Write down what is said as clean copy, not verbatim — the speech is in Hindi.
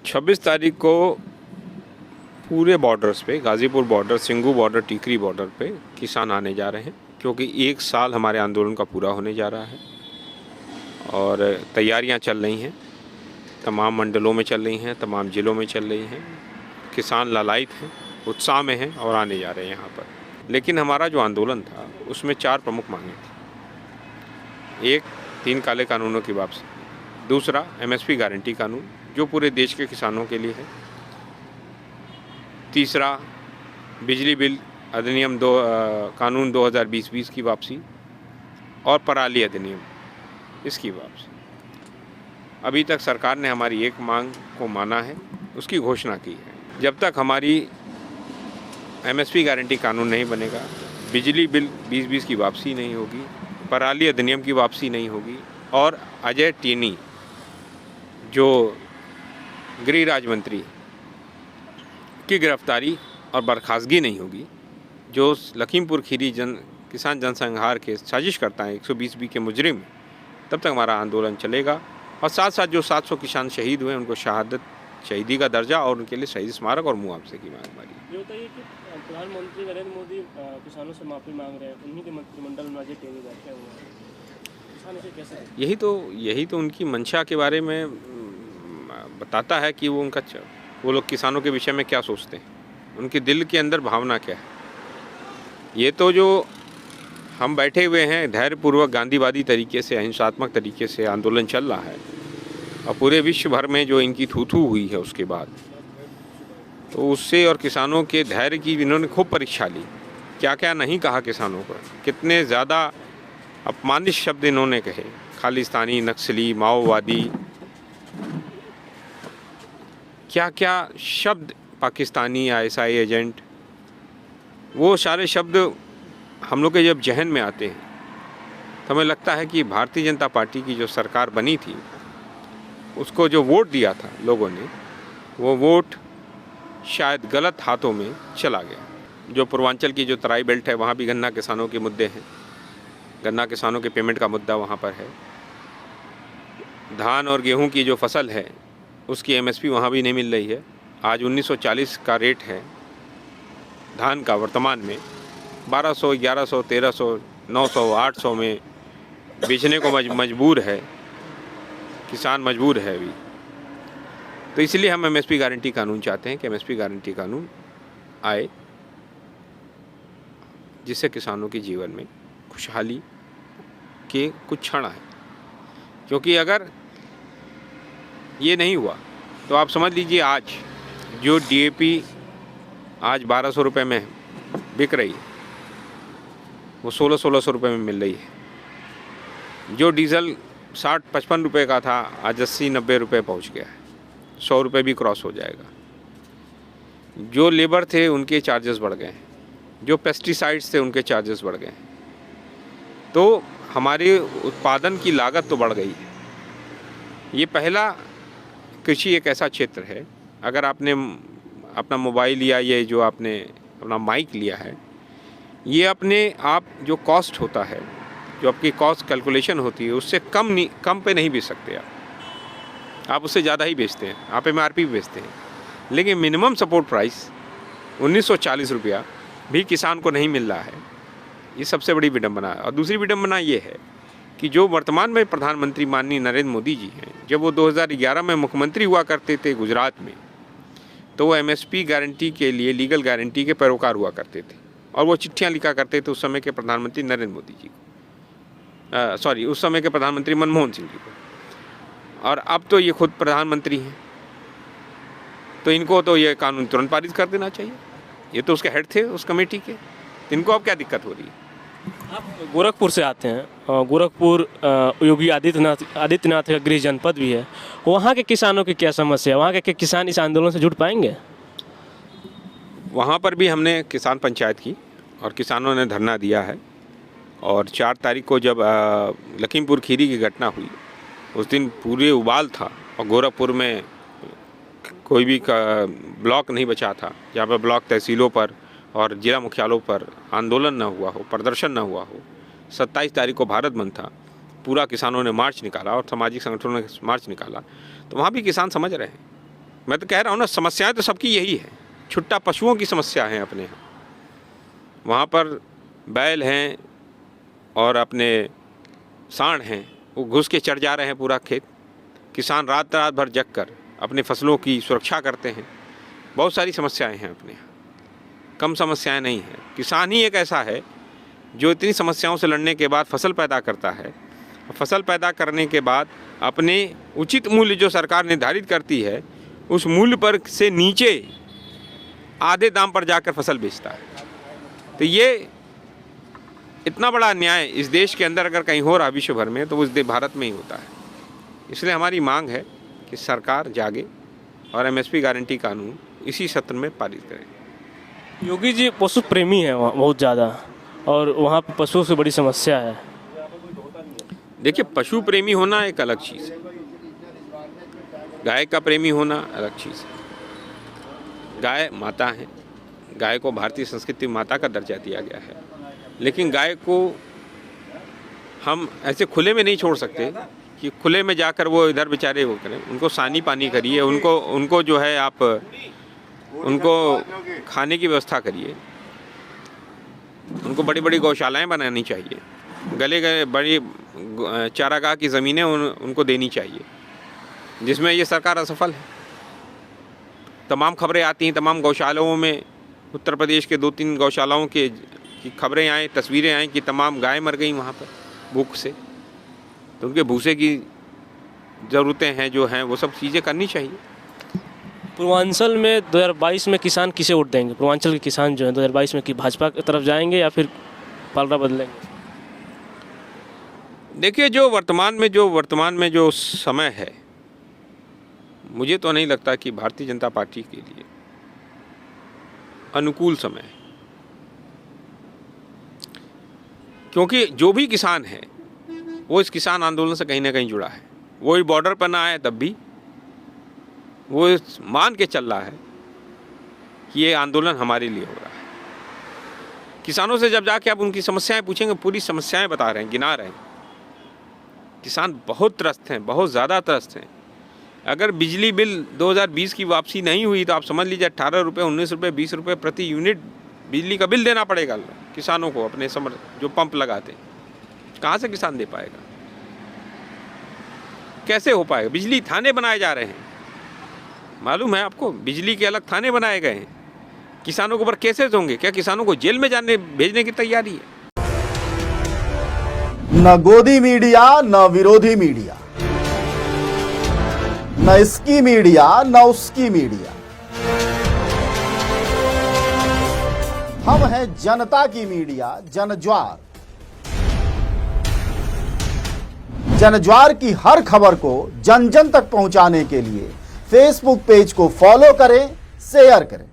26 तारीख को पूरे बॉर्डर्स पे, Ghazipur border, Singhu border, Tikri border पे किसान आने जा रहे हैं, क्योंकि 1 साल हमारे आंदोलन का पूरा होने जा रहा है और तैयारियां चल रही हैं। तमाम मंडलों में चल रही हैं, तमाम ज़िलों में चल रही हैं। किसान लालायित हैं, उत्साह में हैं और आने जा रहे हैं यहाँ पर। लेकिन हमारा जो आंदोलन था उसमें 4 प्रमुख मांगें थी। एक, 3 काले कानूनों की वापसी। दूसरा, MSP गारंटी कानून जो पूरे देश के किसानों के लिए है। तीसरा, बिजली बिल अधिनियम कानून 2020 की वापसी और पराली अधिनियम इसकी वापसी। अभी तक सरकार ने हमारी एक मांग को माना है, उसकी घोषणा की है। जब तक हमारी MSP गारंटी कानून नहीं बनेगा, बिजली बिल 2020 की वापसी नहीं होगी, पराली अधिनियम की वापसी नहीं होगी और अजय टीनी जो गृह राज्य मंत्री की गिरफ्तारी और बर्खास्तगी नहीं होगी, जो लखीमपुर खीरी किसान जनसंहार के साजिश करता है 120B के मुजरिम, तब तक हमारा आंदोलन चलेगा। और साथ साथ जो 700 किसान शहीद हुए उनको शहीदी का दर्जा और उनके लिए शहीद स्मारक और मुआवजे की मांग हमारी। ये बताइए कि प्रधानमंत्री नरेंद्र मोदी किसानों से माफ़ी मांग रहे हैं, उन्हीं के मंत्रिमंडल में अजय टेनी बैठे हुए हैं, किसान इसे कैसे? यही तो उनकी मंशा के बारे में बताता है कि वो लोग किसानों के विषय में क्या सोचते हैं, उनके दिल के अंदर भावना क्या है। ये तो जो हम बैठे हुए हैं धैर्यपूर्वक गांधीवादी तरीके से, अहिंसात्मक तरीके से आंदोलन चल रहा है और पूरे विश्व भर में जो इनकी थू हुई है उसके बाद, तो उससे और किसानों के धैर्य की इन्होंने खूब परीक्षा ली। क्या क्या नहीं कहा किसानों को, कितने ज़्यादा अपमानित शब्द इन्होंने कहे, खालिस्तानी, नक्सली, माओवादी, क्या क्या शब्द, पाकिस्तानी, ISI एजेंट, वो सारे शब्द हम लोग के जब जहन में आते हैं तो हमें लगता है कि भारतीय जनता पार्टी की जो सरकार बनी थी उसको जो वोट दिया था लोगों ने, वो वोट शायद गलत हाथों में चला गया। जो पूर्वांचल की जो तराई बेल्ट है वहाँ भी गन्ना किसानों के मुद्दे हैं, गन्ना किसानों के पेमेंट का मुद्दा वहाँ पर है। धान और गेहूँ की जो फसल है उसकी MSP वहाँ भी नहीं मिल रही है। आज 1940 का रेट है धान का, वर्तमान में 1200, 1100, 1300, 900, 800 में बेचने को मजबूर है किसान, मजबूर है अभी। तो इसलिए हम MSP गारंटी कानून चाहते हैं कि MSP गारंटी कानून आए, जिससे किसानों के जीवन में खुशहाली के कुछ क्षण आए। क्योंकि अगर ये नहीं हुआ तो आप समझ लीजिए आज जो DAP आज 1200 रुपये में बिक रही है वो 1600 रुपये में मिल रही है। जो डीजल 60-55 रुपये का था आज 80-90 रुपये पहुँच गया है, 100 रुपये भी क्रॉस हो जाएगा। जो लेबर थे उनके चार्जेस बढ़ गए हैं, जो पेस्टिसाइड्स थे उनके चार्जेस बढ़ गए हैं। तो हमारे उत्पादन की लागत तो बढ़ गई है। ये पहला कृषि एक ऐसा क्षेत्र है, अगर आपने अपना मोबाइल या ये जो आपने अपना माइक लिया है, ये अपने आप जो कॉस्ट होता है, जो आपकी कॉस्ट कैलकुलेशन होती है, उससे कम पे नहीं बेच सकते आप उससे ज़्यादा ही बेचते हैं, आप MRP भी बेचते हैं। लेकिन मिनिमम सपोर्ट प्राइस 1940 रुपया भी किसान को नहीं मिल रहा है। ये सबसे बड़ी विडंबना है। और दूसरी विडंबना ये है कि जो वर्तमान में प्रधानमंत्री माननीय नरेंद्र मोदी जी हैं, जब वो 2011 में मुख्यमंत्री हुआ करते थे गुजरात में, तो वो MSP गारंटी के लिए लीगल गारंटी के पैरोकार हुआ करते थे और वो चिट्ठियां लिखा करते थे उस समय के प्रधानमंत्री नरेंद्र मोदी जी को, उस समय के प्रधानमंत्री मनमोहन सिंह जी को। और अब तो ये खुद प्रधानमंत्री हैं, तो इनको तो ये कानून तुरंत पारित कर देना चाहिए। ये तो उसके हेड थे उस कमेटी के, इनको अब क्या दिक्कत हो रही है? आप गोरखपुर से आते हैं, गोरखपुर योगी आदित्यनाथ का गृह जनपद भी है। वहाँ के किसानों की क्या समस्या है? वहाँ के किसान इस आंदोलन से जुड़ पाएंगे? वहाँ पर भी हमने किसान पंचायत की और किसानों ने धरना दिया है। और 4 तारीख को जब लखीमपुर खीरी की घटना हुई, उस दिन पूरे उबाल था और गोरखपुर में कोई भी ब्लॉक नहीं बचा था जहाँ पर ब्लॉक तहसीलों पर और जिला मुख्यालयों पर आंदोलन न हुआ हो, प्रदर्शन न हुआ हो। 27 तारीख को भारत बंद था, पूरा किसानों ने मार्च निकाला और सामाजिक संगठनों ने मार्च निकाला। तो वहाँ भी किसान समझ रहे हैं मैं तो कह रहा हूँ ना, समस्याएं तो सबकी यही है। छुट्टा पशुओं की समस्या है अपने यहाँ। वहाँ पर बैल हैं और अपने सांड हैं, वो घुस के चढ़ जा रहे हैं पूरा खेत। किसान रात रात भर जग कर अपने फसलों की सुरक्षा करते हैं। बहुत सारी समस्याएं हैं अपने यहाँ, कम समस्याएं नहीं हैं। किसान ही एक ऐसा है जो इतनी समस्याओं से लड़ने के बाद फसल पैदा करता है। फसल पैदा करने के बाद अपने उचित मूल्य जो सरकार निर्धारित करती है, उस मूल्य पर से नीचे आधे दाम पर जाकर फसल बेचता है। तो ये इतना बड़ा अन्याय इस देश के अंदर अगर कहीं हो रहा विश्व भर में, तो उस भारत में ही होता है। इसलिए हमारी मांग है कि सरकार जागे और एमएसपी गारंटी कानून इसी सत्र में पारित करें। योगी जी पशु प्रेमी हैं वहाँ बहुत ज़्यादा, और वहाँ पर पशुओं से बड़ी समस्या है। देखिए, पशु प्रेमी होना एक अलग चीज़ है, गाय का प्रेमी होना अलग चीज़ है। गाय माता है, गाय को भारतीय संस्कृति में माता का दर्जा दिया गया है। लेकिन गाय को हम ऐसे खुले में नहीं छोड़ सकते कि खुले में जाकर वो इधर बेचारे वो करें। उनको सानी पानी करिए, उनको जो है आप उनको खाने की व्यवस्था करिए। उनको बड़ी बड़ी गौशालाएं बनानी चाहिए, गले गए बड़ी चारागाह की ज़मीनें उनको देनी चाहिए, जिसमें ये सरकार असफल है। तमाम खबरें आती हैं, तमाम गौशालाओं में, उत्तर प्रदेश के 2-3 गौशालाओं की खबरें आएँ, तस्वीरें आएँ कि तमाम गायें मर गई वहाँ पर भूख से। तो उनके भूसे की ज़रूरतें हैं जो हैं, वो सब चीज़ें करनी चाहिए। पूर्वांचल में 2022 में किसान किसे वोट देंगे? पूर्वांचल के किसान जो हैं 2022 में कि भाजपा की तरफ जाएंगे या फिर पलड़ा बदलेंगे? देखिए, जो वर्तमान में जो समय है, मुझे तो नहीं लगता कि भारतीय जनता पार्टी के लिए अनुकूल समय है। क्योंकि जो भी किसान है वो इस किसान आंदोलन से कहीं ना कहीं जुड़ा है। वो ही बॉर्डर पर ना आए तब भी वो मान के चल रहा है कि ये आंदोलन हमारे लिए हो रहा है। किसानों से जब जाके आप उनकी समस्याएं पूछेंगे, पूरी समस्याएं बता रहे हैं, गिना रहे हैं। किसान बहुत त्रस्त हैं, बहुत ज़्यादा त्रस्त हैं। अगर बिजली बिल 2020 की वापसी नहीं हुई तो आप समझ लीजिए 18 रुपये, 19 रुपये, 20 रुपये प्रति यूनिट बिजली का बिल देना पड़ेगा किसानों को, अपने जो पंप लगाते हैं। कहाँ से किसान दे पाएगा? कैसे हो पाएगा? बिजली थाने बनाए जा रहे हैं, मालूम है आपको? बिजली के अलग थाने बनाए गए हैं। किसानों के ऊपर केसेस होंगे। क्या किसानों को जेल में भेजने की तैयारी है? न गोदी मीडिया, न विरोधी मीडिया, न इसकी मीडिया, न उसकी मीडिया। हम हैं जनता की मीडिया, जनज्वार। जनज्वार की हर खबर को जन जन तक पहुंचाने के लिए फेसबुक पेज को फॉलो करें, शेयर करें।